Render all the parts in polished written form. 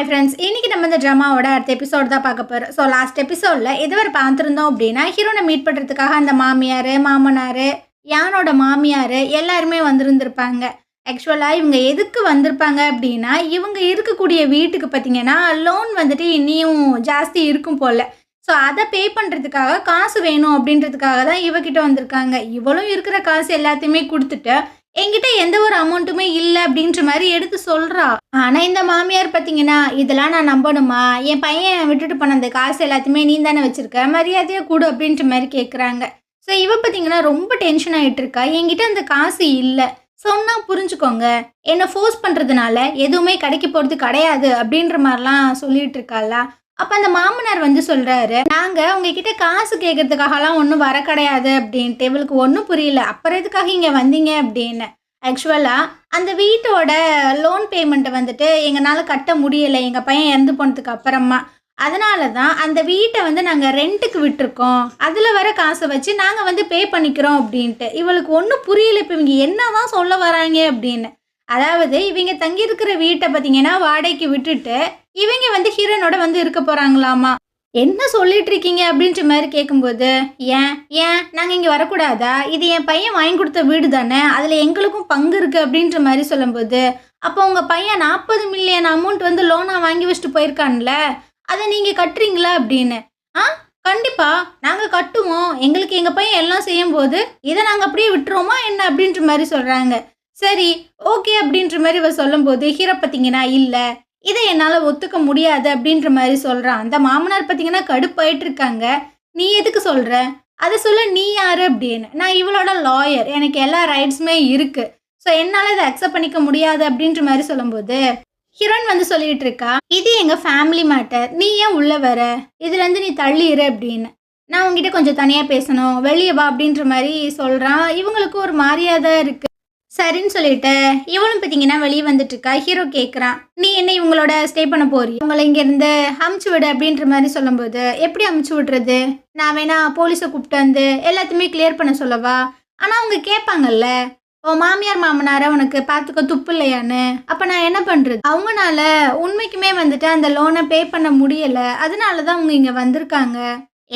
Hi friends, இன்னைக்கு நம்ம இந்த ட்ராமாவோட அடுத்த எபிசோட் தான் பார்க்க போகிறோம். ஸோ லாஸ்ட் எபிசோடில் எதுவரை பார்த்துருந்தோம் அப்படின்னா, ஹீரோனை மீட் பண்ணுறதுக்காக அந்த மாமியார், மாமனார், யானோட மாமியார் எல்லாருமே வந்திருந்திருப்பாங்க. ஆக்சுவலாக இவங்க எதுக்கு வந்திருப்பாங்க அப்படின்னா, இவங்க இருக்கக்கூடிய வீட்டுக்கு பார்த்திங்கன்னா லோன் வந்துட்டு இனியும் ஜாஸ்தி இருக்கும் போல். ஸோ அதை பே பண்ணுறதுக்காக காசு வேணும் அப்படின்றதுக்காக தான் இவகிட்ட வந்திருக்காங்க. இவளும் இருக்கிற காசு எல்லாத்தையுமே கொடுத்துட்டு என்கிட்ட எந்த ஒரு அமௌண்ட்டுமே இல்லை அப்படின்ற மாதிரி எடுத்து சொல்கிறா. ஆனால் இந்த மாமியார் பார்த்தீங்கன்னா, இதெல்லாம் நான் நம்பணுமா? என் பையன் விட்டுட்டு போன அந்த காசு எல்லாத்தையுமே நீ தானே வச்சுருக்க, மரியாதையாக கொடு அப்படின்ற மாதிரி கேட்குறாங்க. ஸோ இவ பார்த்தீங்கன்னா ரொம்ப டென்ஷன் ஆகிட்டு இருக்கா. என்கிட்ட அந்த காசு இல்லை, சொன்னால் புரிஞ்சுக்கோங்க, என்னை ஃபோர்ஸ் பண்ணுறதுனால எதுவுமே கிடைக்க போகிறது கிடையாது அப்படின்ற மாதிரிலாம் சொல்லிட்டு இருக்காளா. அப்போ அந்த மாமனார் வந்து சொல்கிறாரு, நாங்கள் உங்ககிட்ட காசு கேட்கறதுக்காகலாம் ஒன்றும் வர கிடையாது அப்படின்ட்டு. இவளுக்கு ஒன்றும் புரியல, அப்புறம் எதுக்காக இங்கே வந்தீங்க அப்படின்னு. ஆக்சுவலாக அந்த வீட்டோட லோன் பேமெண்ட்டை வந்துட்டு எங்களால் கட்ட முடியலை, எங்கள் பையன் இறந்து போனதுக்கு அப்புறமா. அதனால தான் அந்த வீட்டை வந்து நாங்கள் ரெண்ட்டுக்கு விட்டுருக்கோம், அதில் வர காசை வச்சு நாங்கள் வந்து பே பண்ணிக்கிறோம் அப்படின்ட்டு. இவளுக்கு ஒன்றும் புரியல, இப்போ இவங்க என்ன தான் சொல்ல வராங்க அப்படின்னு. அதாவது இவங்க தங்கியிருக்கிற வீட்டை பார்த்தீங்கன்னா வாடகைக்கு விட்டுட்டு இவங்க வந்து ஹீரோனோட வந்து இருக்க போகிறாங்களாமா. என்ன சொல்லிட்டு இருக்கீங்க அப்படின்ற மாதிரி கேட்கும்போது, ஏன் ஏன் நாங்கள் இங்கே வரக்கூடாதா? இது என் பையன் வாங்கி கொடுத்த வீடு தானே, அதில் எங்களுக்கும் பங்கு இருக்குது அப்படின்ற மாதிரி சொல்லும்போது, அப்போ உங்கள் பையன் 40 மில்லியன் அமௌண்ட் வந்து லோனாக வாங்கி வச்சுட்டு போயிருக்கான்ல, அதை நீங்கள் கட்டுறீங்களா அப்படின்னு. கண்டிப்பாக நாங்கள் கட்டுவோம், எங்களுக்கு எங்கள் பையன் எல்லாம் செய்யும்போது இதை நாங்கள் அப்படியே விட்டுருவோமா என்ன அப்படின்ற மாதிரி சொல்கிறாங்க. சரி ஓகே அப்படின்ற மாதிரி இவ சொல்லும்போது, ஹீரோ பார்த்தீங்கன்னா இல்லை, இதை என்னால் ஒத்துக்க முடியாது அப்படின்ற மாதிரி சொல்கிறான். அந்த மாமனார் பார்த்தீங்கன்னா கடுப்பாயிட்டு இருக்காங்க. நீ எதுக்கு சொல்கிற, அதை சொல்ல நீ யார் அப்படின்னு. நான் இவளோட லாயர், எனக்கு எல்லா ரைட்ஸுமே இருக்குது, ஸோ என்னால் இதை அக்செப்ட் பண்ணிக்க முடியாது அப்படின்ற மாதிரி சொல்லும்போது, ஹீரோயின் வந்து சொல்லிட்டு இருக்கா, இது எங்கள் ஃபேமிலி மேட்டர், நீ ஏன் உள்ளே வர, இதுலேருந்து நீ தள்ளிடு அப்படின்னு. நான் உங்ககிட்ட கொஞ்சம் தனியாக பேசணும், வெளியே வா அப்படின்ற மாதிரி சொல்கிறான். இவங்களுக்கு ஒரு மாதிரியாக இருக்குது. சரின்னு சொல்லிட்டு இவளும் பார்த்தீங்கன்னா வெளியே வந்துட்டு இருக்கா. ஹீரோ கேட்குறான், நீ என்ன இவங்களோட ஸ்டே பண்ண போறீ, உங்களை இங்கேருந்து அமுச்சு விடு அப்படின்ற மாதிரி சொல்லும்போது, எப்படி அமுச்சு விடுறது, நான் வேணா போலீஸை கூப்பிட்டு வந்து எல்லாத்தையுமே கிளியர் பண்ண சொல்லவா? ஆனால் அவங்க கேட்பாங்கல்ல, ஓ மாமியார் மாமனாரை உனக்கு பார்த்துக்க துப்பு இல்லையான்னு, அப்போ நான் என்ன பண்ணுறது? அவங்கனால உண்மைக்குமே வந்துட்டு அந்த லோனை பே பண்ண முடியலை, அதனால தான் அவங்க இங்கே வந்திருக்காங்க.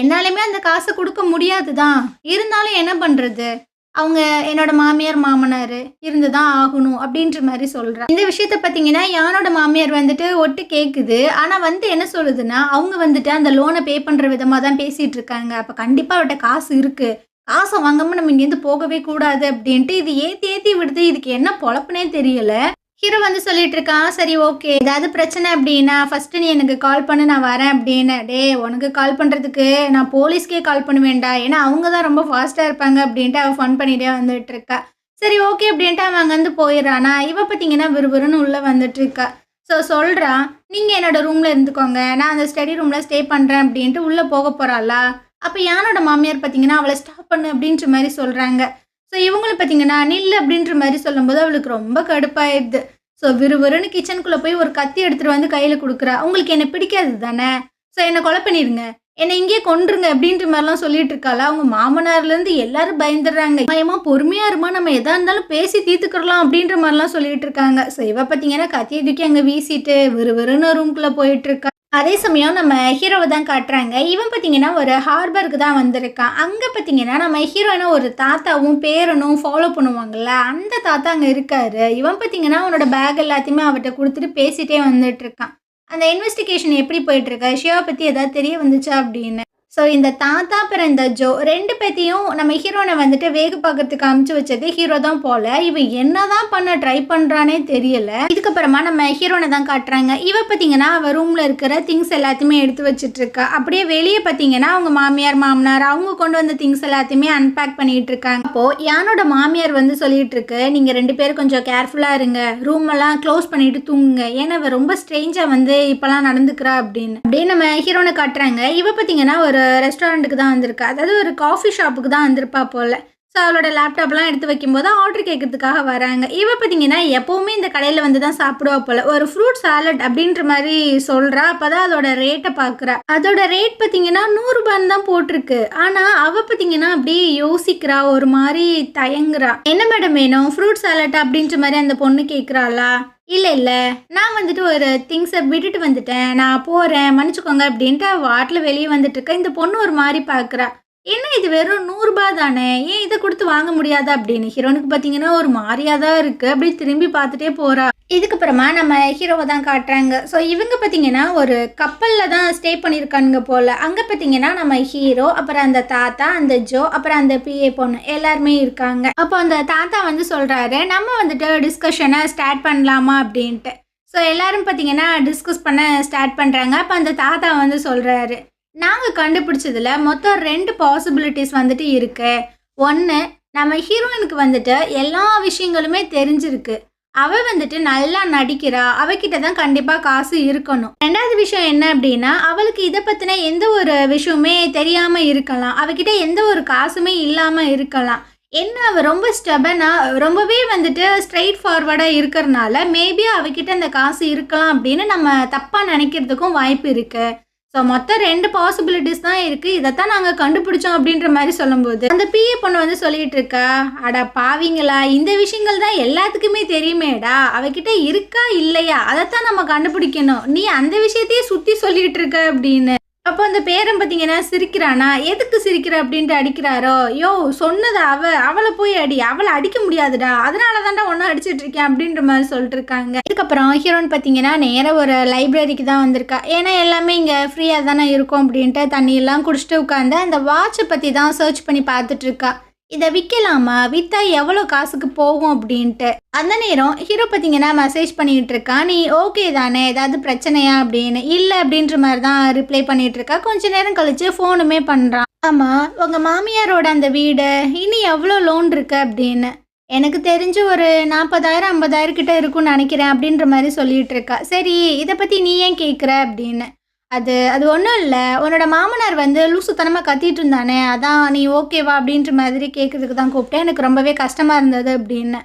என்னாலுமே அந்த காசை கொடுக்க முடியாது தான், இருந்தாலும் என்ன பண்ணுறது, அவங்க என்னோட மாமியார் மாமனார் இருந்து தான் ஆகணும் அப்படின்ற மாதிரி சொல்கிறேன். இந்த விஷயத்த பார்த்தீங்கன்னா யானோட மாமியார் வந்துட்டு ஒட்டு கேட்குது. ஆனால் வந்து என்ன சொல்லுதுன்னா, அவங்க வந்துட்டு அந்த லோனை பே பண்ணுற விதமாக தான் பேசிகிட்டு இருக்காங்க. அப்போ கண்டிப்பாக அவட்ட காசு இருக்குது, காசை வாங்காமல் நம்ம இங்கேருந்து போகவே கூடாது அப்படின்ட்டு இது ஏற்றி விடுது. இதுக்கு என்ன பொழப்புனே தெரியலை. ஹீரோ வந்து சொல்லிட்டு இருக்கான், சரி ஓகே, ஏதாவது பிரச்சனை அப்படின்னா ஃபஸ்ட்டு நீ எனக்கு கால் பண்ணு, நான் வரேன் அப்படின்னு. டே உனக்கு கால் பண்ணுறதுக்கு நான் போலீஸ்க்கே கால் பண்ணுவேன்டா, ஏன்னா அவங்க தான் ரொம்ப ஃபாஸ்ட்டாக இருப்பாங்க அப்படின்ட்டு அவள் ஃபன் பண்ணிகிட்டே வந்துட்டு இருக்கா. சரி ஓகே அப்படின்ட்டு அவன் அங்கேருந்து போயிடறானா. இவ பார்த்தீங்கன்னா விறுவிறுன்னு உள்ளே வந்துட்டு இருக்கா. ஸோ சொல்கிறான், நீங்கள் என்னோட ரூமில் இருந்துக்கோங்க, நான் அந்த ஸ்டடி ரூமில் ஸ்டே பண்ணுறேன் அப்படின்ட்டு உள்ளே போக போகிறாளா. அப்போ யானோட மாமியார் பார்த்தீங்கன்னா அவளை ஸ்டாப் பண்ணு அப்படின்ற மாதிரி சொல்கிறாங்க. ஸோ இவங்களும் பார்த்தீங்கன்னா நில்லு அப்படின்ற மாதிரி சொல்லும்போது அவளுக்கு ரொம்ப கடுப்பாயிடுது. ஸோ விறுவிறுன்னு கிச்சனுக்குள்ளே போய் ஒரு கத்தி எடுத்துகிட்டு வந்து கையில் கொடுக்குறா. உங்களுக்கு என்னை பிடிக்காது தானே, ஸோ என்னை கொலை பண்ணிடுங்க, என்னை இங்கேயே கொன்றுங்க அப்படின்ற மாதிரிலாம் சொல்லிட்டு இருக்காளா. அவங்க மாமனார்லேருந்து எல்லாரும் பயந்துடுறாங்க. பயமா பொறுமையாக இருமா, நம்ம எதாக இருந்தாலும் பேசி தீர்த்துக்கிறலாம் அப்படின்ற மாதிரிலாம் சொல்லிட்டு இருக்காங்க. ஸோ இவ பார்த்தீங்கன்னா கத்தியை தூக்கி அங்கே வீசிட்டு விறுவிறுன்னு ரூம்குள்ளே போயிட்டு இருக்கா. அதே சமயம் நம்ம ஹீரோவை தான் காட்டுறாங்க. இவன் பார்த்தீங்கன்னா ஒரு ஹார்பருக்கு தான் வந்திருக்கான். அங்கே பார்த்தீங்கன்னா நம்ம ஹீரோயினை ஒரு தாத்தாவும் பேரனும் ஃபாலோ பண்ணுவாங்கள்ல, அந்த தாத்தா அங்கே இருக்காரு. இவன் பார்த்தீங்கன்னா அவனோட பேக் எல்லாத்தையுமே அவர்கிட்ட கொடுத்துட்டு பேசிகிட்டே வந்துட்டு இருக்கான். அந்த இன்வெஸ்டிகேஷன் எப்படி போயிட்டுருக்கா, ஷியோவை பற்றி எதாவது தெரிய வந்துச்சா அப்படின்னு. ஸோ இந்த தாத்தா அப்புறம் இந்த ஜோ ரெண்டு பேத்தையும் நம்ம ஹீரோனை வந்துட்டு வேக பார்க்கறதுக்கு அமுச்சு வச்சது ஹீரோ தான் போல. இவன் என்ன தான் பண்ண ட்ரை பண்ணுறானே தெரியல. இதுக்கப்புறமா நம்ம ஹீரோனை தான் காட்டுறாங்க. இவ பார்த்தீங்கன்னா அவள் ரூமில் இருக்கிற திங்ஸ் எல்லாத்தையுமே எடுத்து வச்சுட்டு இருக்கா. அப்படியே வெளியே பார்த்தீங்கன்னா அவங்க மாமியார் மாமனார் அவங்க கொண்டு வந்த திங்ஸ் எல்லாத்தையுமே அன்பேக் பண்ணிட்டு இருக்காங்க. அப்போது யானோட மாமியார் வந்து சொல்லிட்டு இருக்கு, நீங்கள் 2 பேரும் கொஞ்சம் கேர்ஃபுல்லாக இருங்க, ரூம் எல்லாம் க்ளோஸ் பண்ணிட்டு தூங்குங்க, ஏன்னா அவள் ரொம்ப ஸ்ட்ரேஞ்சாக வந்து இப்போலாம் நடந்துக்கிறா அப்படின்னு. அப்படியே நம்ம ஹீரோனை காட்டுறாங்க. இவ பார்த்தீங்கன்னா ஒரு ரெஸ்டாரண்ட்டுக்கு தான் வந்திருக்கா, அதாவது ஒரு காஃபி ஷாப்புக்கு தான் வந்திருப்பா போல். ஸோ அவளோட லேப்டாப்லாம் எடுத்து வைக்கும்போது ஆர்டர் கேட்கறதுக்காக வராங்க. இவ பார்த்தீங்கன்னா எப்போவுமே இந்த கடையில் வந்து தான் சாப்பிடுவா போல். ஒரு ஃப்ரூட் சாலட் அப்படின்ற மாதிரி சொல்கிறா. அப்போ தான் அதோட ரேட்டை பார்க்குறா. அதோட ரேட் பார்த்தீங்கன்னா 100 ரூபான்னு தான் போட்டிருக்கு. ஆனால் அவள் பார்த்தீங்கன்னா அப்படியே யோசிக்கிறா, ஒரு மாதிரி தயங்குறா. என்ன மேடம் வேணும், ஃப்ரூட் சாலட் அப்படின்ற மாதிரி அந்த பொண்ணு கேட்குறாளா. இல்ல, இல்ல. நான் வந்துட்டு ஒரு திங்ஸ விட்டுட்டு வந்துட்டேன். நான் போறேன். மன்னிச்சுக்கோங்க அப்டின்ட்டு அவ பாட்டுல வெளிய வந்துட்டுருக்கா. இந்த பொண்ணு ஒரு மாரி பார்க்குறா. என்ன இது வெறும் ரூ. 100 தானே! ஏன் இத குடுத்து வாங்க முடியாதா? அப்டின்னு. ஹீரோனுக்கு பார்த்தீங்கன்னா, ஒரு மாரியா தான் இருக்கு. அப்டியே திரும்பி பார்த்துட்டே போறா. இதுக்கப்புறமா நம்ம ஹீரோவ தான் காட்டுறாங்க. ஸோ இவங்க பார்த்தீங்கன்னா, ஒரு கப்பல்ல தான் ஸ்டே பண்ணியிருக்கானுங்க போல. அங்க பார்த்தீங்கன்னா, நம்ம ஹீரோ, அப்புறம் அந்த தாத்தா, அந்த ஜோ, அப்புறம் அந்த பிஏ பொண்ணு எல்லாருமே இருக்காங்க. அப்போ அந்த தாத்தா வந்து சொல்றாரு, "நம்ம வந்துட்டு டிஸ்கஷன ஸ்டார்ட் பண்ணலாமா?" அப்டின்ட்டு. ஸோ எல்லாரும் பார்த்தீங்கன்னா, டிஸ்கஸ் பண்ண ஸ்டார்ட் பண்றாங்க. அப்ப அந்த தாத்தா வந்து சொல்றாரு, "நாங்க கண்டுபிடிச்சதுல மொத்தம் 2 பாசிபிலிட்டீஸ் வந்துட்டு இருக்கு. 1 நம்ம ஹீரோயினுக்கு வந்துட்டு எல்லா விஷயங்களுமே தெரிஞ்சிருக்கு. அவ வந்துட்டு நல்லா நடிக்கிறா. அவகிட்ட தான் கண்டிப்பா காசு இருக்கணும். 2வது விஷயம் என்ன அப்டின்னா, அவளுக்கு இத பத்தின எந்த ஒரு விஷயமுமே தெரியாம இருக்கலாம். அவகிட்ட எந்த ஒரு காசுமே இல்லாம இருக்கலாம். என்ன அவ ரொம்ப ஸ்டெபனா ரொம்பவே வந்துட்டு ஸ்ட்ரெய்ட் ஃபார்வர்டா இருக்கறனால, மேபி அவகிட்ட அந்த காசு இருக்கலாம் அப்டின்னு நம்ம தப்பா நெனைக்கிறதுக்கும் வாய்ப்பு இருக்கு. ஸோ மொத்தம் 2 பாசிபிலிட்டீஸ் தான் இருக்கு. இதத்தான் நாங்க கண்டுபிடிச்சோம் அப்டின்ற மாரி சொல்லும்போது, அந்த பிஏ பொண்ணு வந்து சொல்லிட்டு இருக்கா, "அட பாவிங்களா! இந்த விஷயங்கள் தான் எல்லாத்துக்குமே தெரியுமேடா! அவகிட்ட இருக்கா? இல்லையா? அதத்தான் நம்ம கண்டுபிடிக்கணும். நீ அந்த விஷயத்தையே சுத்தி சொல்லிட்டு இருக்க" அப்டின்னு. அப்போ அந்த பேரன் பார்த்தீங்கன்னா சிரிக்கிறானா, "எதுக்கு சிரிக்கிற?" அப்டின்ட்டு அடிக்கிறாரோ, "யோவ்! சொன்னது அவள போய் அடி. அவள அடிக்க முடியாதுடா. அதனால தான்டா உன்ன அடிச்சிட்டு இருக்கேன்" அப்டின்ற மாரி சொல்லிட்டு இருக்காங்க. இதுக்கப்புறம் ஹீரோயின் பார்த்தீங்கன்னா, நேரா ஒரு லைப்ரரிக்கு தான் வந்திருக்கா. ஏன்னா எல்லாமே இங்க ஃப்ரீயா தானே இருக்கும் அப்டின்ட்டு தண்ணியெல்லாம் குடிச்சிட்டு உட்காந்து அந்த வாட்ச பத்தி தான் சர்ச் பண்ணி பார்த்துட்டு இருக்கா. இத விக்கலாமா? வித்தா எவ்வளோ காசுக்கு போகும் அப்டின்ட்டு. அந்த நேரம் ஹீரோ பார்த்தீங்கன்னா மெசேஜ் பண்ணிட்டு இருக்கான். "நீ ஓகே தானே? ஏதாவது பிரச்சனையா?" அப்படின்னு. "இல்ல" அப்படின்ற மாரி தான் ரிப்ளை பண்ணிட்டு இருக்கா. கொஞ்ச நேரம் கழிச்சு ஃபோனுமே பண்றான். "ஆமா, உங்க மாமியாரோட அந்த வீடு இன்னும் எவ்வளோ லோன் இருக்கு?" அப்படின்னு. "எனக்கு தெரிஞ்சு ஒரு 40,000 50,000 கிட்ட இருக்கும்னு நெனைக்கிறேன்" அப்படின்ற மாரி சொல்லிட்டு இருக்கா. "சரி, இத பத்தி நீ ஏன் கேட்குற?" அப்படின்னு. அது அது ஒண்ணும் இல்ல. உன்னோட மாமனார் வந்து லூசுத்தனமா கத்திட்டு இருந்தானே, அதான் நீ ஓகேவா? அப்படின்ற மாதிரி கேட்கறதுக்கு தான் கூப்பிட்டேன். எனக்கு ரொம்பவே கஷ்டமா இருந்தது அப்படின்னு.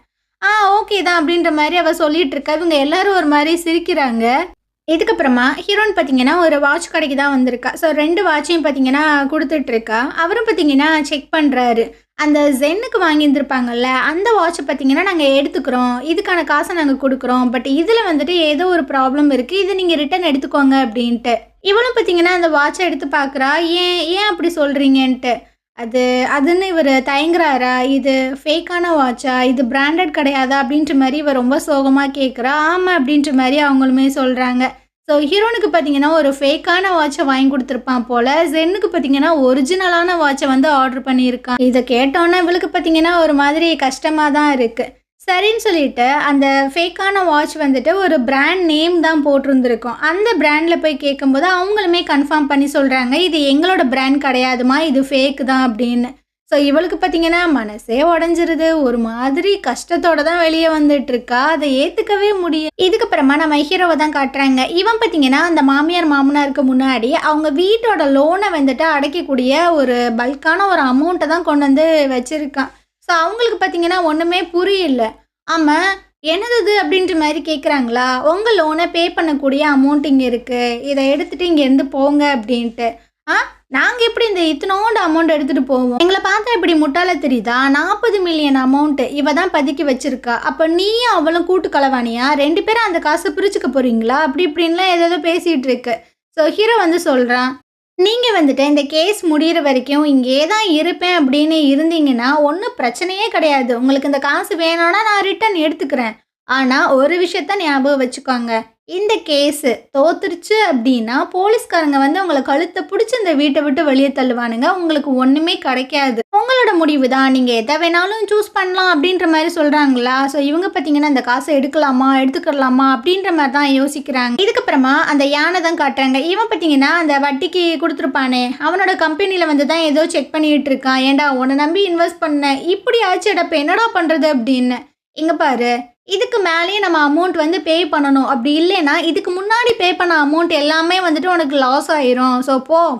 ஓகே தான் அப்படின்ற மாரி அவ சொல்லிட்டு இருக்கா. இவங்க எல்லாரும் ஒரு மாரி சிரிக்கிறாங்க. இதுக்கப்புறமா ஹீரோயின் பார்த்தீங்கன்னா, ஒரு வாட்ச் கடைக்கு தான் வந்திருக்கா. ஸோ 2 வாட்சையும் பார்த்தீங்கன்னா குடுத்துட்ருக்கா. அவரும் பார்த்தீங்கன்னா செக் பண்றாரு. அந்த ஜென்னுக்கு வாங்கியிருந்திருப்பாங்கல்ல, அந்த வாட்ச பார்த்தீங்கன்னா, "நாங்க எடுத்துக்கிறோம். இதுக்கான காச நாங்க குடுக்குறோம். பட் இதில வந்துட்டு ஏதோ ஒரு ப்ராப்ளம் இருக்கு. இத நீங்க ரிட்டர்ன் எடுத்துக்கோங்க" அப்படின்ட்டு. இவளும் பார்த்தீங்கன்னா, அந்த வாட்ச எடுத்து பார்க்குறா. "ஏன் ஏன் அப்படி சொல்றீங்கன்ட்டு?" அது அதுன்னு இவரு தயங்குறாரா? "இது ஃபேக்கான வாட்சா? இது பிராண்டட் கிடையாதா?" அப்படின்ற மாரி இவ ரொம்ப சோகமா கேட்குறா. "ஆமா" அப்படின்ற மாரி அவங்களுமே சொல்றாங்க. ஸோ ஹீரோனுக்கு பார்த்தீங்கன்னா, ஒரு ஃபேக்கான வாட்ச வாங்கி குடுத்துருப்பான் போல. ஜென்னுக்கு பார்த்தீங்கன்னா, ஒரிஜினலான வாட்ச வந்து ஆர்டர் பண்ணியிருக்கான். இத கேட்டோனே இவளுக்கு பார்த்தீங்கன்னா, ஒரு மாதிரி கஷ்டமா தான் இருக்கு. சரின்னு சொல்லிட்டு, அந்த ஃபேக்கான வாட்ச் வந்துட்டு ஒரு பிராண்ட் நேம் தான் போட்டிருந்திருக்கும். அந்த பிராண்ட்ல போய் கேட்கும்போது, அவங்களுமே கன்ஃபார்ம் பண்ணி சொல்றாங்க, "இது எங்களோட பிராண்ட் கிடையாதும்மா, இது ஃபேக் தான்" அப்படின்னு. ஸோ இவளுக்கு பார்த்தீங்கன்னா, மனசே உடைஞ்சிருது. ஒரு மாதிரி கஷ்டத்தோட தான் வெளிய வந்துட்டுருக்கா. அத ஏத்துக்கவே இதுக்கப்புறமா நம்ம ஹீரோவ தான் காட்டுறாங்க. இவன் பார்த்தீங்கன்னா, அந்த மாமியார், மாமனாருக்கு முன்னாடி அவங்க வீட்டோட லோன வந்துட்டு அடைக்கக்கூடிய ஒரு பல்க்கான ஒரு அமௌண்ட்ட தான் கொண்டு வந்து வச்சிருக்கான். ஸோ அவங்களுக்கு பார்த்தீங்கன்னா, ஒண்ணுமே புரியல. ஆமா, "என்னது இது?" அப்படின்ற மாரி கேட்குறாங்களா, "உங்க லோன பே பண்ணக்கூடிய அமௌண்ட் இங்க இருக்கு. இத எடுத்துட்டு இங்கேருந்து போங்க" அப்படின்ட்டு. "ஆ நாங்க எப்படி இந்த இத்துணூண்டு அமௌண்ட் எடுத்துட்டு போவோம்? எங்கள பார்த்தா இப்படி முட்டாளா தெரியுதா? 40 மில்லியன் அமௌண்ட் இவ தான் பதுக்கி வச்சிருக்கா. அப்ப நீயும் அவளும் கூட்டு களவாணியா? 2 பேரும் அந்த காச பிரிச்சுக்க போறீங்களா?" அப்படி இப்படின்லாம் ஏதேதோ பேசிட்டு இருக்கு. ஸோ ஹீரோ வந்து சொல்றான், "நீங்க வந்துட்டு இந்த கேஸ் முடியிற வரைக்கும் இங்கேயே தான் இருப்பேன் அப்படின்னு இருந்தீங்கன்னா, ஒண்ணும் பிரச்சனையே கிடையாது. உங்களுக்கு இந்த காசு வேணும்னா நான் ரிட்டர்ன் எடுத்துக்கிறேன். ஆனா ஒரு விஷயத்த ஞாபகம் வச்சுக்கோங்க. இந்த கேஸு தோத்துருச்சு அப்படின்னா, போலீஸ்காரங்க வந்து உங்கள கழுத்த புடிச்சு இந்த வீட்ட விட்டு வெளிய தள்ளுவானுங்க. உங்களுக்கு ஒண்ணுமே கிடைக்காது. உங்களோட முடிவு தான். நீங்க எத வேணாலும் சூஸ் பண்ணலாம்" அப்படின்ற மாரி சொல்றாங்களா. ஸோ இவங்க பார்த்தீங்கன்னா, இந்த காச எடுக்கலாமா? எடுத்துக்கலாமா? அப்படின்ற மாரி தான் யோசிக்கிறாங்க. இதுக்கப்புறமா அந்த யானை தான் காட்டுறாங்க. இவன் பார்த்தீங்கன்னா, அந்த வட்டிக்கு குடுத்துருப்பானே, அவனோட கம்பெனில வந்து தான் ஏதோ செக் பண்ணிட்டு இருக்கான். "ஏன்டா உன்ன நம்பி இன்வெஸ்ட் பண்ணேன். இப்படி ஆச்சேடா, இப்ப என்னடா பண்றது?" அப்படின்னு. "இங்க பாரு, இதுக்கு மேலேயும் நம்ம அமௌண்ட் வந்து பே பண்ணணும். அப்படி இல்லைன்னா, இதுக்கு முன்னாடி பே பண்ண அமௌண்ட் எல்லாமே வந்துட்டு உனக்கு லாஸ் ஆயிரும். ஸோ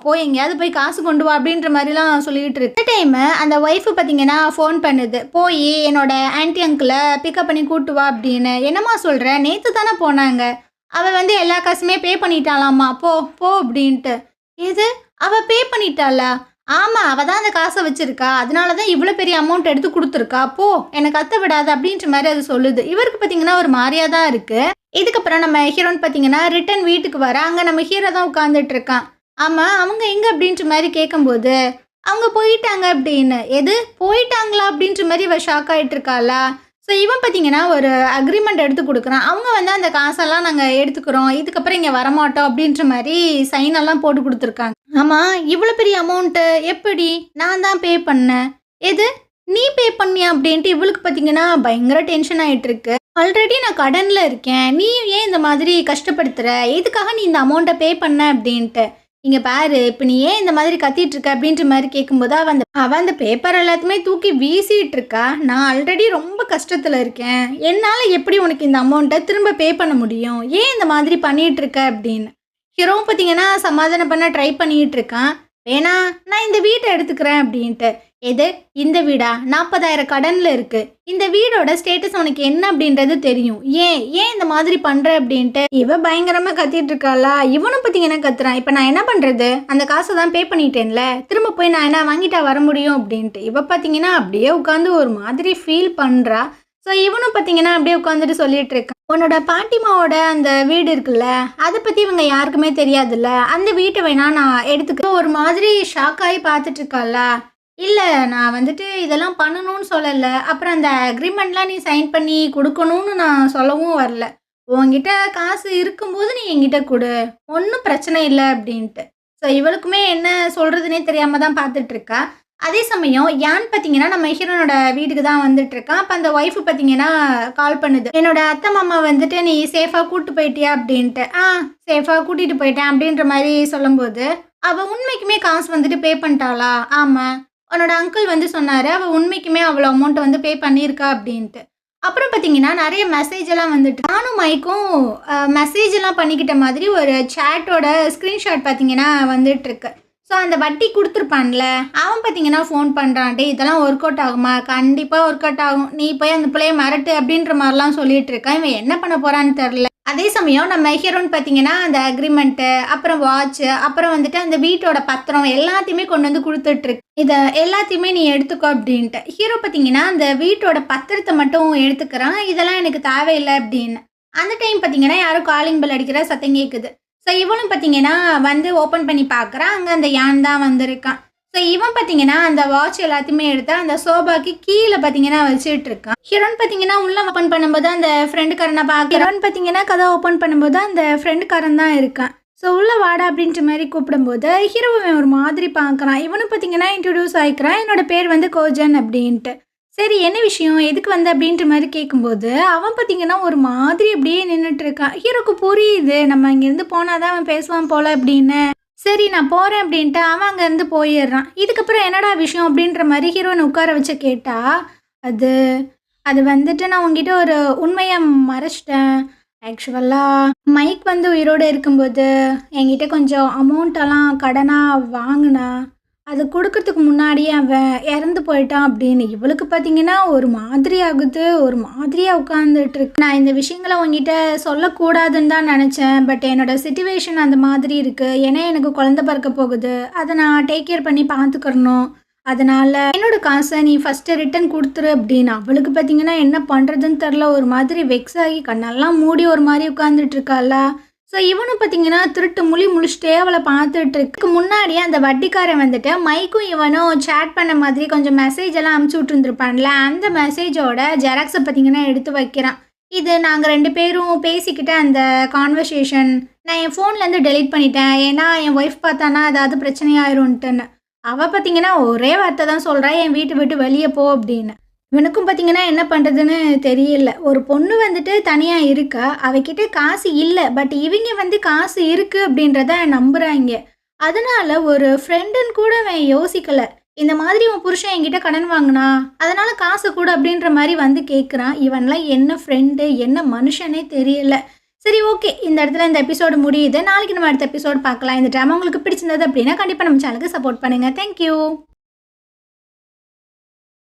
போய் எங்கேயாவது போய் காசு கொண்டு வா" அப்படின்ற மாரிலாம் சொல்லிட்டு இருக்கு. இந்த டைமு அந்த ஒய்ஃபு பார்த்தீங்கன்னா, ஃபோன் பண்ணுது. "போய் என்னோட ஆன்டி அங்கிள பிக்கப் பண்ணி கூட்டு வா" அப்படின்னு. "என்னம்மா சொல்ற? நேத்து தானே போனாங்க. அவ வந்து எல்லா காசுமே பே பண்ணிட்டாளாம்மா. போ" அப்படின்ட்டு. "எது? அவ பே பண்ணிட்டாளா? ஆமா. அவ தான் அந்த காச வச்சிருக்கா. அதனால தான் இவ்ளோ பெரிய அமௌண்ட் எடுத்து குடுத்துருக்கா. போ என்ன கத்த விடாத அப்டின்ற மாரி அது சொல்லுது. இவருக்கு பார்த்தீங்கன்னா ஒரு மாரியா தான் இருக்கு. இதுக்கப்புறம் நம்ம ஹீரோன்னு பார்த்தீங்கன்னா, ரிட்டர்ன் வீட்டுக்கு வர, அங்க நம்ம ஹீரோ தான் உட்கார்ந்துட்டு இருக்கான். ஆமா, அவங்க எங்க அப்டின்ற மாரி கேட்கும்போது, அவங்க போயிட்டாங்க அப்டின்னு. எது? போயிட்டாங்களா? அப்டின்ற மாரி இவ ஷாக் ஆயிட்டு இருக்காளா? ஸோ இவன் பார்த்தீங்கன்னா, ஒரு அக்ரீமெண்ட் எடுத்து குடுக்குறான். அவங்க வந்து அந்த காசெல்லாம் நாங்க எடுத்துக்கிறோம். இதுக்கப்புறம் இங்க வரமாட்டோம் அப்டின்ற மாரி சைன் எல்லாம் போட்டு குடுத்துருக்காங்க. ஆமா, இவ்வளோ பெரிய அமௌண்ட்டு எப்படி? நான் தான் பே பண்ணேன். எது? நீ பே பண்ணியா? அப்படின்ட்டு இவளுக்கு பார்த்தீங்கன்னா, பயங்கர டென்ஷன் ஆயிட்டுருக்கு. ஆல்ரெடி நான் கடன்ல இருக்கேன். நீ ஏன் இந்த மாதிரி கஷ்டப்படுத்துற? எதுக்காக நீ இந்த அமௌண்ட்ட பே பண்ண? அப்படின்ட்டு. இங்க பாரு, இப்ப நீ ஏன் இந்த மாதிரி கத்திட்டு இருக்க? அப்படின்ற மாரி கேட்கும்போது, அவ அந்த பேப்பர் எல்லாத்தையுமே தூக்கி வீசிட்டு இருக்கா. நான் ஆல்ரெடி ரொம்ப கஷ்டத்துல இருக்கேன். என்னால எப்படி உனக்கு இந்த அமௌண்ட்ட திரும்ப பே பண்ண முடியும்? ஏன் இந்த மாதிரி பண்ணிட்டு இருக்க? அப்படின்னு. ஹீரோவும் பார்த்தீங்கன்னா, சமாதானம் பண்ண ட்ரை பண்ணிட்டு இருக்கான். "வேணா, நான் இந்த வீட்ட எடுத்துக்கிறேன்" அப்படின்ட்டு. "எது? இந்த வீடா? 40,000 கடன்ல இருக்கு. இந்த வீடோட ஸ்டேட்டஸ் உனக்கு என்ன அப்படின்றது தெரியும். ஏன் இந்த மாதிரி பண்ற?" அப்படின்ட்டு இவ பயங்கரமா கத்திட்டு இருக்காளா, இவனும் பார்த்தீங்கன்னா கத்துறான். "இப்ப நான் என்ன பண்றது? அந்த காச தான் பே பண்ணிட்டேன்ல. திரும்ப போய் நான் என்ன வாங்கிட்டா வர முடியும்?" அப்படின்ட்டு. இவ பார்த்தீங்கன்னா, அப்படியே உட்காந்து ஒரு மாதிரி ஃபீல் பண்றா. ஸோ இவனும் பார்த்தீங்கன்னா, அப்படியே உட்காந்துட்டு சொல்லிட்டு இருக்கான். "உன்னோட பாட்டிமாவோட அந்த வீடு இருக்குல்ல, அத பத்தி இவங்க யாருக்குமே தெரியாதுல்ல. அந்த வீட்ட வேணா நான் எடுத்துக்கிறேன்." ஒரு மாதிரி ஷாக் ஆயி பார்த்துட்டு இருக்காளா. "இல்ல, நான் வந்துட்டு இதெல்லாம் பண்ணணும்னு சொல்லல. அப்புறம் அந்த அக்ரீமெண்ட்லாம் நீ சைன் பண்ணி குடுக்கணும்னு நான் சொல்லவும் வரல. உன்கிட்ட காசு இருக்கும்போது நீ என்கிட்ட குடு. ஒண்ணும் பிரச்சனை இல்ல." அப்படின்ட்டு. ஸோ இவளுக்குமே என்ன சொல்றதுன்னே தெரியாம தான் பார்த்துட்டு இருக்கா. அதே சமயம் யான் பார்த்தீங்கன்னா, நம்ம ஹீரோனோட வீட்டுக்கு தான் வந்துட்டுருக்கான். அப்ப அந்த ஒய்ஃப் பார்த்தீங்கன்னா கால் பண்ணுது. "என்னோட அத்தை, மாமா வந்துட்டு நீ சேஃபா கூட்டு போயிட்டியா?" அப்படின்ட்டு. சேஃபா கூட்டிட்டு போயிட்டேன்" அப்படின்ற மாரி சொல்லும்போது, "அவ உண்மைக்குமே காசு வந்துட்டு பே பண்ணிட்டாளா?" "ஆமா. உன்னோட அங்கிள் வந்து சொன்னாரு. அவ உண்மைக்குமே அவ்வளோ அமௌண்ட் வந்து பே பண்ணியிருக்கா" அப்படின்ட்டு. அப்புறம் பார்த்தீங்கன்னா, நெறைய மெசேஜ் எல்லாம் வந்துட்டு நானும் மைக்கும் மெசேஜ் எல்லாம் பண்ணிக்கிட்ட மாதிரி ஒரு சேட்டோட ஸ்க்ரீன்ஷாட் பார்த்தீங்கன்னா வந்துட்டுருக்கு. ஸோ அந்த வட்டி குடுத்துருப்பான்ல, அவன் பார்த்தீங்கன்னா ஃபோன் பண்றான். "டேய், இதெல்லாம் ஒர்க் அவுட் ஆகுமா?" "கண்டிப்பா ஒர்க் அவுட் ஆகும். நீ போய் அந்த பிள்ளைய மிரட்டு" அப்படின்ற மாரிலாம் சொல்லிட்டு இருக்கான். இவன் என்ன பண்ண போறான்னு தெரியல. அதே சமயம் நம்ம ஹீரோன்னு பார்த்தீங்கன்னா, அந்த அக்ரீமெண்ட்டு, அப்புறம் வாட்ச்சு, அப்புறம் வந்துட்டு அந்த வீட்டோட பத்திரம் எல்லாத்தையுமே கொண்டு வந்து குடுத்துட்டுருக்கு. "இத எல்லாத்தையுமே நீ எடுத்துக்கோ" அப்படின்ட்டு. ஹீரோ பார்த்தீங்கன்னா, அந்த வீட்டோட பத்திரத்த மட்டும் எடுத்துக்கிறான். "இதெல்லாம் எனக்கு தேவையில்ல" அப்படின்னு. அந்த டைம் பார்த்தீங்கன்னா, யாரோ காலிங் பெல் அடிக்கிற சத்தம் கேட்குது. ஸோ இவனும் பார்த்தீங்கன்னா வந்து ஓப்பன் பண்ணி பார்க்குறான். அங்கே அந்த யான் தான் வந்திருக்கான். ஸோ இவன் பார்த்தீங்கன்னா அந்த வாட்ச் எல்லாத்தையுமே எடுத்து அந்த சோபாக்கு கீழே பார்த்தீங்கன்னா வச்சுட்டு இருக்கான். ஹீரோன் பார்த்தீங்கன்னா உள்ள ஓப்பன் பண்ணும்போது அந்த ஃப்ரெண்டுக்காரனை ஹீரோன் பார்த்தீங்கன்னா கதை ஓப்பன் பண்ணும்போது அந்த ஃப்ரெண்டுக்காரன் தான் இருக்கான். ஸோ உள்ள வாடா அப்படின்ற மாதிரி கூப்பிடும்போது ஹீரோவை ஒரு மாதிரி பார்க்குறான். இவனும் பார்த்தீங்கன்னா இன்ட்ரடியூஸ் ஆகிக்கிறான். "என்னோட பேர் வந்து கோஜன்" அப்படின்ட்டு. "சரி, என்ன விஷயம்? எதுக்கு வந்த?" அப்படின்ற மாரி கேட்கும்போது, அவன் பார்த்தீங்கன்னா ஒரு மாதிரி அப்படியே நின்னுட்டு இருக்கான். ஹீரோக்கு புரியுது, நம்ம இங்கேருந்து போனா தான் அவன் பேசுவான் போல அப்படின்னு. "சரி, நான் போறேன்" அப்படின்ட்டு அவன் அங்கேருந்து போயிடுறான். இதுக்கப்புறம் "என்னடா விஷயம்?" அப்படின்ற மாரி ஹீரோயின உட்கார வச்சு கேட்டா, அது அது வந்துட்டு "நான் உன்கிட்ட ஒரு உண்மைய மறைச்சிட்டேன். ஆக்சுவலா மைக் வந்து உயிரோட இருக்கும்போது என்கிட்ட கொஞ்சம் அமௌண்ட்டெல்லாம் கடனா வாங்குனான். அது குடுக்கறதுக்கு முன்னாடியே அவன் இறந்து போயிட்டான்" அப்படின்னு. இவளுக்கு பார்த்தீங்கன்னா ஒரு மாதிரி ஆகுது. ஒரு மாதிரியா உட்காந்துட்டுருக்கு. "நான் இந்த விஷயங்கள உன்கிட்ட சொல்லக்கூடாதுன்னு தான் நெனச்சேன். பட் என்னோட சிச்சுவேஷன் அந்த மாதிரி இருக்கு. ஏன்னா எனக்கு குழந்தை பிறக்க போகுது. அத நான் டேக் கேர் பண்ணி பார்த்துக்கிறணும். அதனால என்னோட காச நீ ஃபர்ஸ்ட்டு ரிட்டர்ன் குடுத்துரு" அப்படின்னு. அவளுக்கு பார்த்தீங்கன்னா என்ன பண்ணுறதுன்னு தெரில. ஒரு மாதிரி வெக்ஸ் ஆகி கண்ணெல்லாம் மூடி ஒரு மாரி உட்காந்துட்டு இருக்காளா. ஸோ இவனும் பார்த்தீங்கன்னா திருட்டு முழி முழிச்சிட்டே அவளை பார்த்துட்டு இருக்கு. இதுக்கு முன்னாடியே அந்த வட்டிக்காரன் வந்துட்டு மைக்கும் இவனும் சேட் பண்ண மாதிரி கொஞ்சம் மெசேஜ் எல்லாம் அனுப்பிச்சி விட்டுருந்துருப்பான்ல, அந்த மெசேஜோட ஜெராக்ஸை பார்த்தீங்கன்னா எடுத்து வைக்கிறான். "இது நாங்கள் 2 பேரும் பேசிக்கிட்ட அந்த கான்வர்சேஷன். நான் என் ஃபோன்லேருந்து டெலீட் பண்ணிட்டேன். ஏன்னா என் ஒய்ஃப் பார்த்தானா ஏதாவது பிரச்சனையாயிரும்ன்ட்டுன்னு." அவள் பார்த்தீங்கன்னா ஒரே வார்த்தை தான் சொல்கிறா, "என் வீட்டை விட்டு வெளியே போ" அப்படின்னு. இவனுக்கும் பார்த்தீங்கன்னா என்ன பண்ணுறதுன்னு தெரியல. ஒரு பொண்ணு வந்துட்டு தனியாக இருக்கா. அவகிட்ட காசு இல்லை. பட் இவங்க வந்து காசு இருக்குது அப்படின்றத நம்புகிறாங்க. அதனால ஒரு ஃப்ரெண்டுன்னு கூட அவன் யோசிக்கலை. இந்த மாதிரி உன் புருஷன் என்கிட்ட கடன் வாங்கினா அதனால காசு கூட அப்படின்ற மாதிரி வந்து கேட்குறான். இவன்லாம் என்ன ஃப்ரெண்டு, என்ன மனுஷனே தெரியல. சரி, ஓகே, இந்த இடத்துல இந்த எபிசோடு முடியுது. நாளைக்கு நம்ம அடுத்த எபிசோடு பார்க்கலாம். இந்த ட்ராமா உங்களுக்கு பிடிச்சிருந்தது அப்படின்னா கண்டிப்பாக நம்ம சேனலுக்கு சப்போர்ட் பண்ணுங்கள். தேங்க்யூ.